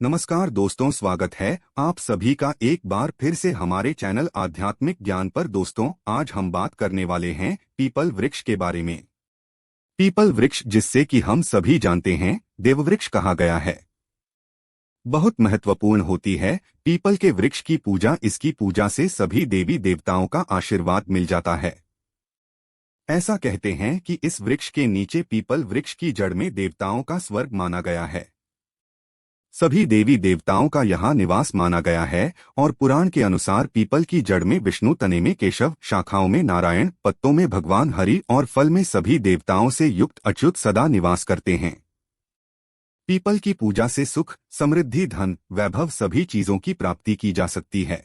नमस्कार दोस्तों, स्वागत है आप सभी का एक बार फिर से हमारे चैनल आध्यात्मिक ज्ञान पर। दोस्तों, आज हम बात करने वाले हैं पीपल वृक्ष के बारे में। पीपल वृक्ष, जिससे कि हम सभी जानते हैं देववृक्ष कहा गया है, बहुत महत्वपूर्ण होती है। पीपल के वृक्ष की पूजा, इसकी पूजा से सभी देवी देवताओं का आशीर्वाद मिल जाता है। ऐसा कहते हैं कि इस वृक्ष के नीचे पीपल वृक्ष की जड़ में देवताओं का स्वर्ग माना गया है। सभी देवी देवताओं का यहाँ निवास माना गया है और पुराण के अनुसार पीपल की जड़ में विष्णु, तने में केशव, शाखाओं में नारायण, पत्तों में भगवान हरि और फल में सभी देवताओं से युक्त अच्युत सदा निवास करते हैं। पीपल की पूजा से सुख, समृद्धि, धन, वैभव सभी चीजों की प्राप्ति की जा सकती है।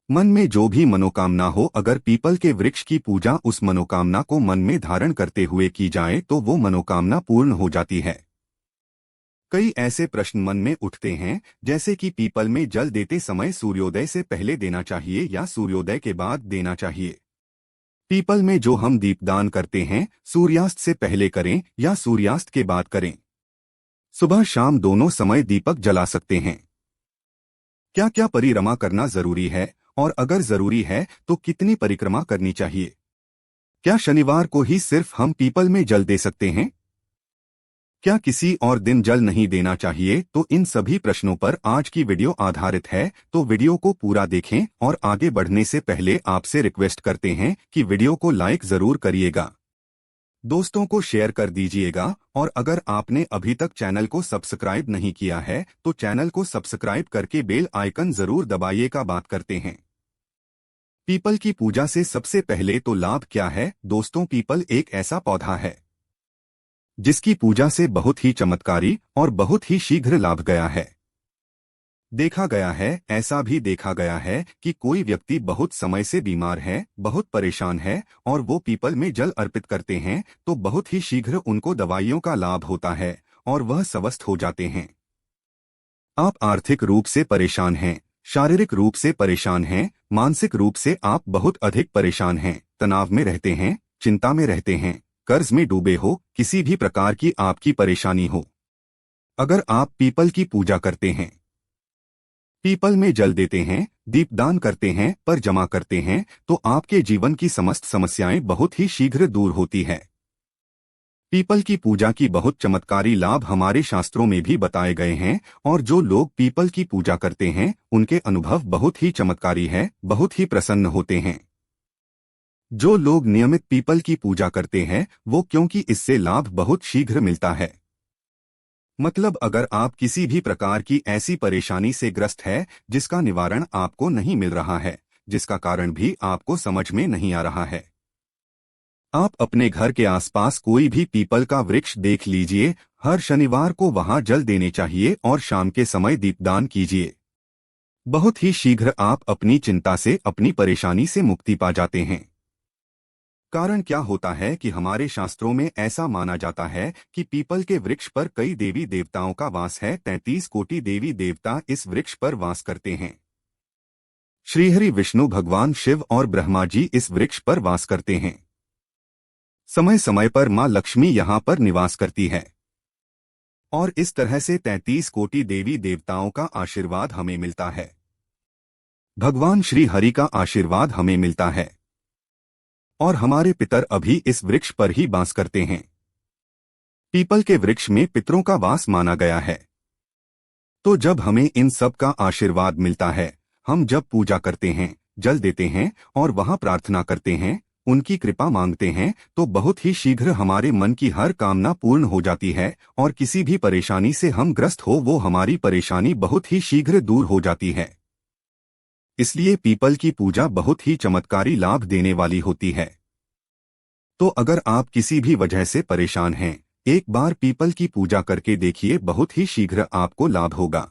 मन में जो भी मनोकामना हो, अगर पीपल के वृक्ष की पूजा उस मनोकामना को मन में धारण करते हुए की जाए तो वो मनोकामना पूर्ण हो जाती है। कई ऐसे प्रश्न मन में उठते हैं, जैसे कि पीपल में जल देते समय सूर्योदय से पहले देना चाहिए या सूर्योदय के बाद देना चाहिए। पीपल में जो हम दीपदान करते हैं, सूर्यास्त से पहले करें या सूर्यास्त के बाद करें। सुबह शाम दोनों समय दीपक जला सकते हैं। क्या क्या परिक्रमा करना जरूरी है, और अगर जरूरी है तो कितनी परिक्रमा करनी चाहिए? क्या शनिवार को ही सिर्फ हम पीपल में जल दे सकते हैं? क्या किसी और दिन जल नहीं देना चाहिए? तो इन सभी प्रश्नों पर आज की वीडियो आधारित है, तो वीडियो को पूरा देखें। और आगे बढ़ने से पहले आपसे रिक्वेस्ट करते हैं कि वीडियो को लाइक जरूर करिएगा, दोस्तों को शेयर कर दीजिएगा, और अगर आपने अभी तक चैनल को सब्सक्राइब नहीं किया है तो चैनल को सब्सक्राइब करके बेल आइकन जरूर दबाइएगा। बात करते हैं पीपल की पूजा से। सबसे पहले तो लाभ क्या है दोस्तों? पीपल एक ऐसा पौधा है जिसकी पूजा से बहुत ही चमत्कारी और बहुत ही शीघ्र लाभ गया है। देखा गया है, ऐसा भी देखा गया है कि कोई व्यक्ति बहुत समय से बीमार है, बहुत परेशान है, और वो पीपल में जल अर्पित करते हैं तो बहुत ही शीघ्र उनको दवाइयों का लाभ होता है और वह स्वस्थ हो जाते हैं। आप आर्थिक रूप से परेशान हैं, शारीरिक रूप से परेशान हैं, मानसिक रूप से आप बहुत अधिक परेशान हैं, तनाव में रहते हैं, चिंता में रहते हैं, कर्ज में डूबे हो, किसी भी प्रकार की आपकी परेशानी हो, अगर आप पीपल की पूजा करते हैं, पीपल में जल देते हैं, दीपदान करते हैं, पर जमा करते हैं, तो आपके जीवन की समस्त समस्याएं बहुत ही शीघ्र दूर होती है। पीपल की पूजा की बहुत चमत्कारी लाभ हमारे शास्त्रों में भी बताए गए हैं, और जो लोग पीपल की पूजा करते हैं उनके अनुभव बहुत ही चमत्कारी है, बहुत ही प्रसन्न होते हैं। जो लोग नियमित पीपल की पूजा करते हैं वो, क्योंकि इससे लाभ बहुत शीघ्र मिलता है। मतलब अगर आप किसी भी प्रकार की ऐसी परेशानी से ग्रस्त है जिसका निवारण आपको नहीं मिल रहा है, जिसका कारण भी आपको समझ में नहीं आ रहा है, आप अपने घर के आसपास कोई भी पीपल का वृक्ष देख लीजिए। हर शनिवार को वहां जल देने चाहिए और शाम के समय दीपदान कीजिए। बहुत ही शीघ्र आप अपनी चिंता से, अपनी परेशानी से मुक्ति पा जाते हैं। कारण क्या होता है कि हमारे शास्त्रों में ऐसा माना जाता है कि पीपल के वृक्ष पर कई देवी देवताओं का वास है। 33 कोटि देवी देवता इस वृक्ष पर वास करते हैं। श्रीहरि, विष्णु, भगवान शिव और ब्रह्मा जी इस वृक्ष पर वास करते हैं। समय समय पर मां लक्ष्मी यहाँ पर निवास करती है, और इस तरह से 33 कोटि देवी देवताओं का आशीर्वाद हमें मिलता है। भगवान श्री हरि का आशीर्वाद हमें मिलता है, और हमारे पितर अभी इस वृक्ष पर ही वास करते हैं। पीपल के वृक्ष में पितरों का वास माना गया है। तो जब हमें इन सब का आशीर्वाद मिलता है, हम जब पूजा करते हैं, जल देते हैं और वहां प्रार्थना करते हैं, उनकी कृपा मांगते हैं, तो बहुत ही शीघ्र हमारे मन की हर कामना पूर्ण हो जाती है, और किसी भी परेशानी से हम ग्रस्त हो वो हमारी परेशानी बहुत ही शीघ्र दूर हो जाती है। इसलिए पीपल की पूजा बहुत ही चमत्कारी लाभ देने वाली होती है। तो अगर आप किसी भी वजह से परेशान हैं, एक बार पीपल की पूजा करके देखिए, बहुत ही शीघ्र आपको लाभ होगा।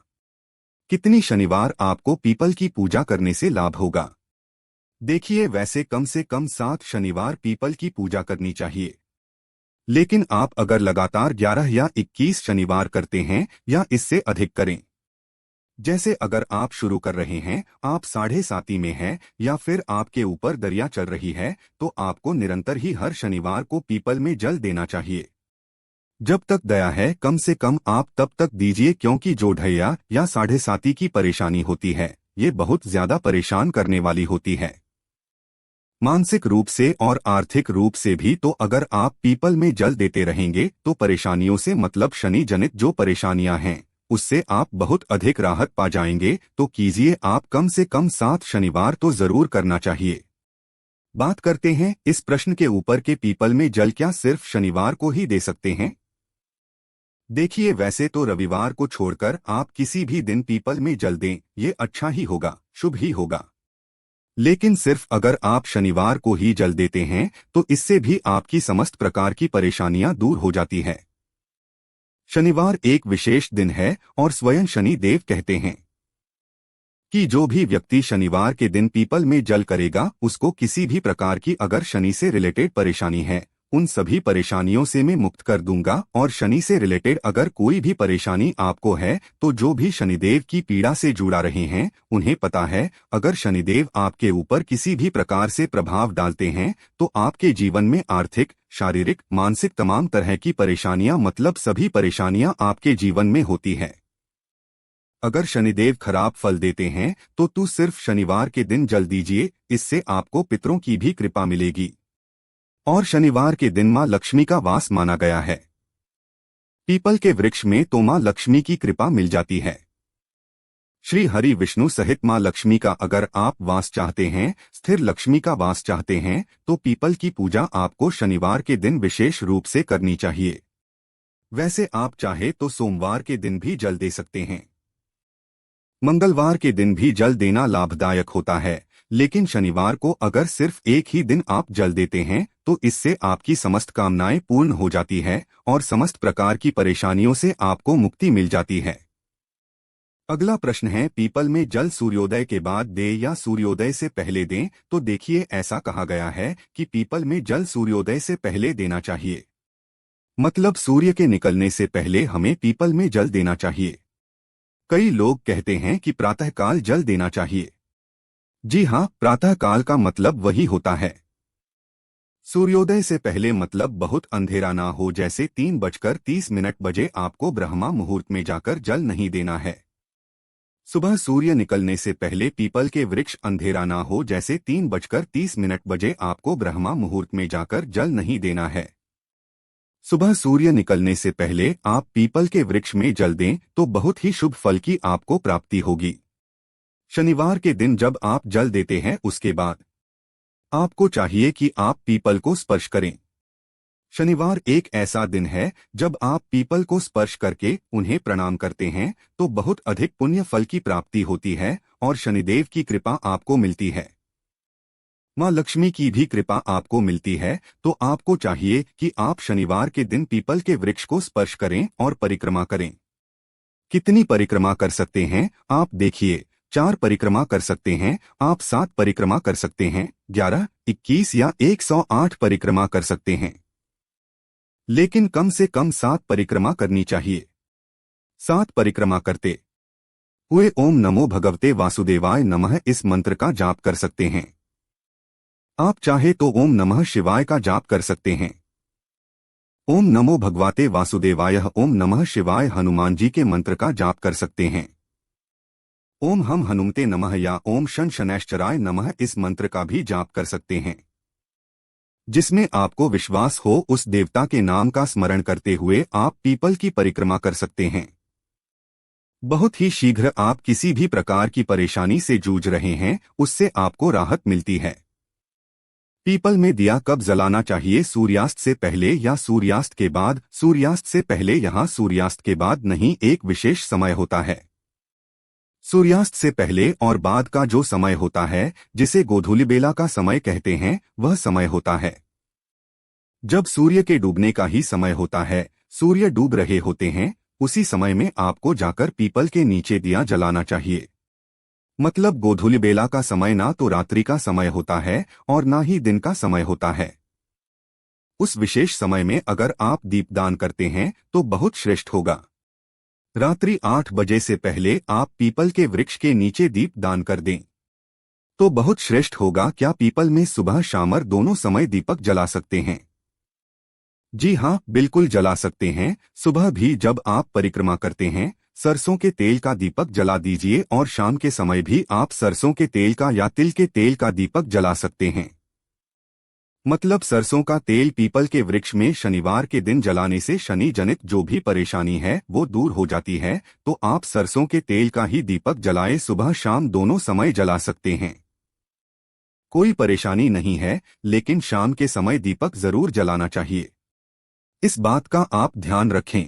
कितनी शनिवार आपको पीपल की पूजा करने से लाभ होगा? देखिए, वैसे कम से कम 7 शनिवार पीपल की पूजा करनी चाहिए, लेकिन आप अगर लगातार 11 या 21 शनिवार करते हैं या इससे अधिक करें, जैसे अगर आप शुरू कर रहे हैं, आप 7.5 में हैं, या फिर आपके ऊपर दरिया चल रही है, तो आपको निरंतर ही हर शनिवार को पीपल में जल देना चाहिए। जब तक दया है कम से कम आप तब तक दीजिए, क्योंकि जो ढैया या साढ़े साती की परेशानी होती है ये बहुत ज्यादा परेशान करने वाली होती है, मानसिक रूप से और आर्थिक रूप से भी। तो अगर आप पीपल में जल देते रहेंगे तो परेशानियों से मतलब शनि जनित जो परेशानियां हैं उससे आप बहुत अधिक राहत पा जाएंगे। तो कीजिए, आप कम से कम 7 शनिवार तो जरूर करना चाहिए। बात करते हैं इस प्रश्न के ऊपर के पीपल में जल क्या सिर्फ शनिवार को ही दे सकते हैं। देखिए, वैसे तो रविवार को छोड़कर आप किसी भी दिन पीपल में जल दें, ये अच्छा ही होगा, शुभ ही होगा। लेकिन सिर्फ अगर आप शनिवार को ही जल देते हैं तो इससे भी आपकी समस्त प्रकार की परेशानियां दूर हो जाती है। शनिवार एक विशेष दिन है और स्वयं शनि देव कहते हैं कि जो भी व्यक्ति शनिवार के दिन पीपल में जल करेगा उसको किसी भी प्रकार की अगर शनि से रिलेटेड परेशानी है उन सभी परेशानियों से मैं मुक्त कर दूंगा। और शनि से रिलेटेड अगर कोई भी परेशानी आपको है तो जो भी शनिदेव की पीड़ा से जुड़ा रहे हैं उन्हें पता है, अगर शनिदेव आपके ऊपर किसी भी प्रकार से प्रभाव डालते हैं तो आपके जीवन में आर्थिक, शारीरिक, मानसिक तमाम तरह की परेशानियां मतलब सभी परेशानियां आपके जीवन में होती है। अगर शनिदेव खराब फल देते हैं तो तू सिर्फ शनिवार के दिन जल दीजिए, इससे आपको पितरों की भी कृपा मिलेगी। और शनिवार के दिन मां लक्ष्मी का वास माना गया है। पीपल के वृक्ष में तो मां लक्ष्मी की कृपा मिल जाती है। श्री हरि विष्णु सहित मां लक्ष्मी का अगर आप वास चाहते हैं, स्थिर लक्ष्मी का वास चाहते हैं, तो पीपल की पूजा आपको शनिवार के दिन विशेष रूप से करनी चाहिए। वैसे आप चाहे तो सोमवार के दिन भी जल दे सकते हैं, मंगलवार के दिन भी जल देना लाभदायक होता है। लेकिन शनिवार को अगर सिर्फ एक ही दिन आप जल देते हैं तो इससे आपकी समस्त कामनाएं पूर्ण हो जाती है और समस्त प्रकार की परेशानियों से आपको मुक्ति मिल जाती है। अगला प्रश्न है, पीपल में जल सूर्योदय के बाद दें या सूर्योदय से पहले दें। तो देखिए, ऐसा कहा गया है कि पीपल में जल सूर्योदय से पहले देना चाहिए, मतलब सूर्य के निकलने से पहले हमें पीपल में जल देना चाहिए। कई लोग कहते हैं कि प्रातःकाल जल देना चाहिए। जी हाँ, प्रातःकाल का मतलब वही होता है। सूर्योदय से पहले मतलब बहुत अंधेरा ना हो, जैसे 3:30 बजे आपको ब्रह्मा मुहूर्त में जाकर जल नहीं देना है। सुबह सूर्य निकलने से पहले पीपल के वृक्ष अंधेरा ना हो, जैसे 3:30 बजे आपको ब्रह्मा मुहूर्त में जाकर जल नहीं देना है। सुबह सूर्य निकलने से पहले आप पीपल के वृक्ष में जल दें तो बहुत ही शुभ फल की आपको प्राप्ति होगी। शनिवार के दिन जब आप जल देते हैं उसके बाद आपको चाहिए कि आप पीपल को स्पर्श करें। शनिवार एक ऐसा दिन है जब आप पीपल को स्पर्श करके उन्हें प्रणाम करते हैं तो बहुत अधिक पुण्य फल की प्राप्ति होती है और शनिदेव की कृपा आपको मिलती है, मां लक्ष्मी की भी कृपा आपको मिलती है। तो आपको चाहिए कि आप शनिवार के दिन पीपल के वृक्ष को स्पर्श करें और परिक्रमा करें। कितनी परिक्रमा कर सकते हैं आप देखिए, 4 परिक्रमा कर सकते हैं आप, 7 परिक्रमा कर सकते हैं, 11, 21 या 108 परिक्रमा कर सकते हैं, लेकिन कम से कम 7 परिक्रमा करनी चाहिए। 7 परिक्रमा करते हुए ओम नमो भगवते वासुदेवाय नमः इस मंत्र का जाप कर सकते हैं। आप चाहे तो ओम नमः शिवाय का जाप कर सकते हैं। ओम नमो भगवते वासुदेवाय, ओम नमः शिवाय हनुमान जी के मंत्र का जाप कर सकते हैं। ओम हम हनुमते नमः या ओम शन शनैश्चराय नमः इस मंत्र का भी जाप कर सकते हैं। जिसमें आपको विश्वास हो उस देवता के नाम का स्मरण करते हुए आप पीपल की परिक्रमा कर सकते हैं। बहुत ही शीघ्र आप किसी भी प्रकार की परेशानी से जूझ रहे हैं उससे आपको राहत मिलती है। पीपल में दिया कब जलाना चाहिए, सूर्यास्त से पहले या सूर्यास्त के बाद? सूर्यास्त से पहले यहाँ सूर्यास्त के बाद नहीं, एक विशेष समय होता है। सूर्यास्त से पहले और बाद का जो समय होता है जिसे गोधूलि बेला का समय कहते हैं वह समय होता है जब सूर्य के डूबने का ही समय होता है। सूर्य डूब रहे होते हैं उसी समय में आपको जाकर पीपल के नीचे दिया जलाना चाहिए। मतलब गोधूलि बेला का समय ना तो रात्रि का समय होता है और ना ही दिन का समय होता है। उस विशेष समय में अगर आप दीपदान करते हैं तो बहुत श्रेष्ठ होगा। रात्रि 8 बजे से पहले आप पीपल के वृक्ष के नीचे दीप दान कर दें तो बहुत श्रेष्ठ होगा। क्या पीपल में सुबह शाम दोनों समय दीपक जला सकते हैं? जी हाँ, बिल्कुल जला सकते हैं। सुबह भी जब आप परिक्रमा करते हैं, सरसों के तेल का दीपक जला दीजिए और शाम के समय भी आप सरसों के तेल का या तिल के तेल का दीपक जला सकते हैं। मतलब सरसों का तेल पीपल के वृक्ष में शनिवार के दिन जलाने से शनि जनित जो भी परेशानी है वो दूर हो जाती है। तो आप सरसों के तेल का ही दीपक जलाए, सुबह शाम दोनों समय जला सकते हैं। कोई परेशानी नहीं है, लेकिन शाम के समय दीपक जरूर जलाना चाहिए। इस बात का आप ध्यान रखें।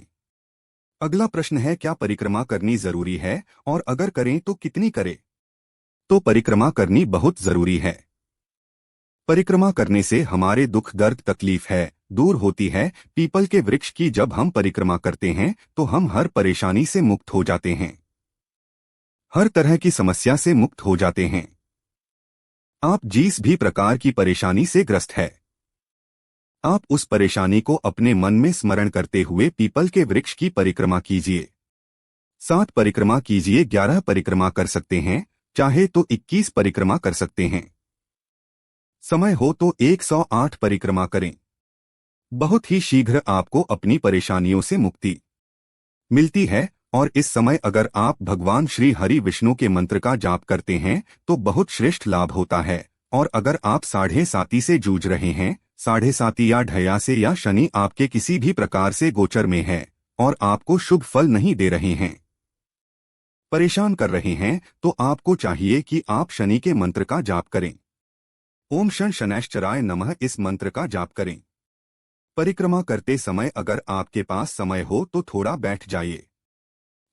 अगला प्रश्न है, क्या परिक्रमा करनी जरूरी है और अगर करें तो कितनी करें? तो परिक्रमा करनी बहुत जरूरी है। परिक्रमा करने से हमारे दुख दर्द तकलीफ है दूर होती है। पीपल के वृक्ष की जब हम परिक्रमा करते हैं तो हम हर परेशानी से मुक्त हो जाते हैं, हर तरह की समस्या से मुक्त हो जाते हैं। आप जिस भी प्रकार की परेशानी से ग्रस्त है, आप उस परेशानी को अपने मन में स्मरण करते हुए पीपल के वृक्ष की परिक्रमा कीजिए। 7 परिक्रमा कीजिए, 11 परिक्रमा कर सकते हैं, चाहे तो 21 परिक्रमा कर सकते हैं। समय हो तो 108 परिक्रमा करें। बहुत ही शीघ्र आपको अपनी परेशानियों से मुक्ति मिलती है। और इस समय अगर आप भगवान श्री हरि विष्णु के मंत्र का जाप करते हैं तो बहुत श्रेष्ठ लाभ होता है। और अगर आप 7.5 से जूझ रहे हैं, 7.5 या ढया से, या शनि आपके किसी भी प्रकार से गोचर में है और आपको शुभ फल नहीं दे रहे हैं, परेशान कर रहे हैं, तो आपको चाहिए कि आप शनि के मंत्र का जाप करें। ओम शन शनैश्चराय नमः इस मंत्र का जाप करें। परिक्रमा करते समय अगर आपके पास समय हो तो थोड़ा बैठ जाइए,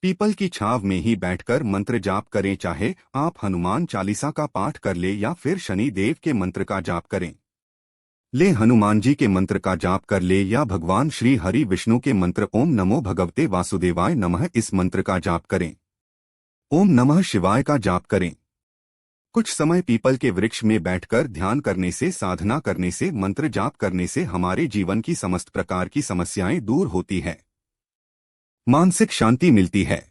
पीपल की छांव में ही बैठकर मंत्र जाप करें। चाहे आप हनुमान चालीसा का पाठ कर ले या फिर शनि देव के मंत्र का जाप करें। ले हनुमान जी के मंत्र का जाप कर ले या भगवान श्री हरि विष्णु के मंत्र ओम नमो भगवते वासुदेवाय नमः इस मंत्र का जाप करें। ओम नमः शिवाय का जाप करें। कुछ समय पीपल के वृक्ष में बैठकर ध्यान करने से, साधना करने से, मंत्र जाप करने से हमारे जीवन की समस्त प्रकार की समस्याएं दूर होती है, मानसिक शांति मिलती है।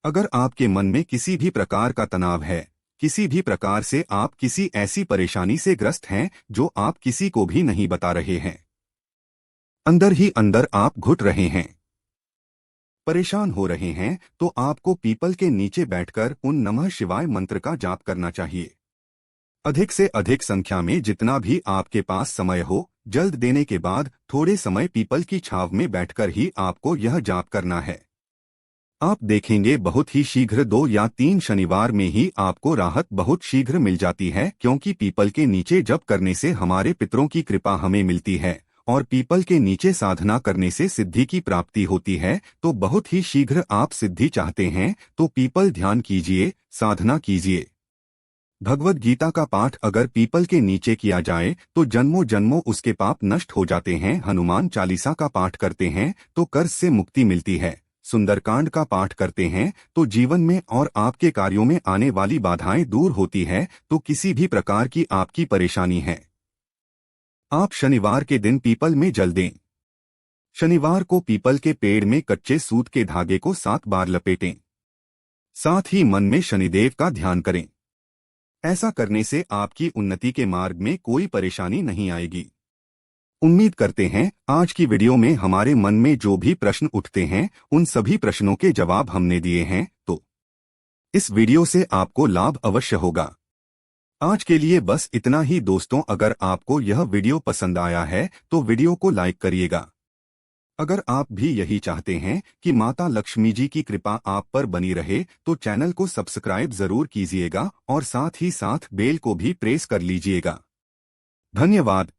अगर आपके मन में किसी भी प्रकार का तनाव है, किसी भी प्रकार से आप किसी ऐसी परेशानी से ग्रस्त हैं जो आप किसी को भी नहीं बता रहे हैं, अंदर ही अंदर आप घुट रहे हैं, परेशान हो रहे हैं, तो आपको पीपल के नीचे बैठकर उन नमः शिवाय मंत्र का जाप करना चाहिए। अधिक से अधिक संख्या में जितना भी आपके पास समय हो, जल्द देने के बाद थोड़े समय पीपल की छांव में बैठकर ही आपको यह जाप करना है। आप देखेंगे बहुत ही शीघ्र 2 या 3 शनिवार में ही आपको राहत बहुत शीघ्र मिल जाती है, क्योंकि पीपल के नीचे जप करने से हमारे पितरों की कृपा हमें मिलती है और पीपल के नीचे साधना करने से सिद्धि की प्राप्ति होती है। तो बहुत ही शीघ्र आप सिद्धि चाहते हैं तो पीपल ध्यान कीजिए, साधना कीजिए। भगवद गीता का पाठ अगर पीपल के नीचे किया जाए तो जन्मों जन्मों उसके पाप नष्ट हो जाते हैं। हनुमान चालीसा का पाठ करते हैं तो कर्ज से मुक्ति मिलती है। सुंदरकांड का पाठ करते हैं तो जीवन में और आपके कार्यों में आने वाली बाधाएं दूर होती है। तो किसी भी प्रकार की आपकी परेशानी है, आप शनिवार के दिन पीपल में जल दें। शनिवार को पीपल के पेड़ में कच्चे सूत के धागे को 7 बार लपेटें। साथ ही मन में शनिदेव का ध्यान करें। ऐसा करने से आपकी उन्नति के मार्ग में कोई परेशानी नहीं आएगी। उम्मीद करते हैं आज की वीडियो में हमारे मन में जो भी प्रश्न उठते हैं उन सभी प्रश्नों के जवाब हमने दिए हैं। तो इस वीडियो से आपको लाभ अवश्य होगा। आज के लिए बस इतना ही दोस्तों। अगर आपको यह वीडियो पसंद आया है तो वीडियो को लाइक करिएगा। अगर आप भी यही चाहते हैं कि माता लक्ष्मी जी की कृपा आप पर बनी रहे तो चैनल को सब्सक्राइब जरूर कीजिएगा और साथ ही साथ बेल को भी प्रेस कर लीजिएगा। धन्यवाद।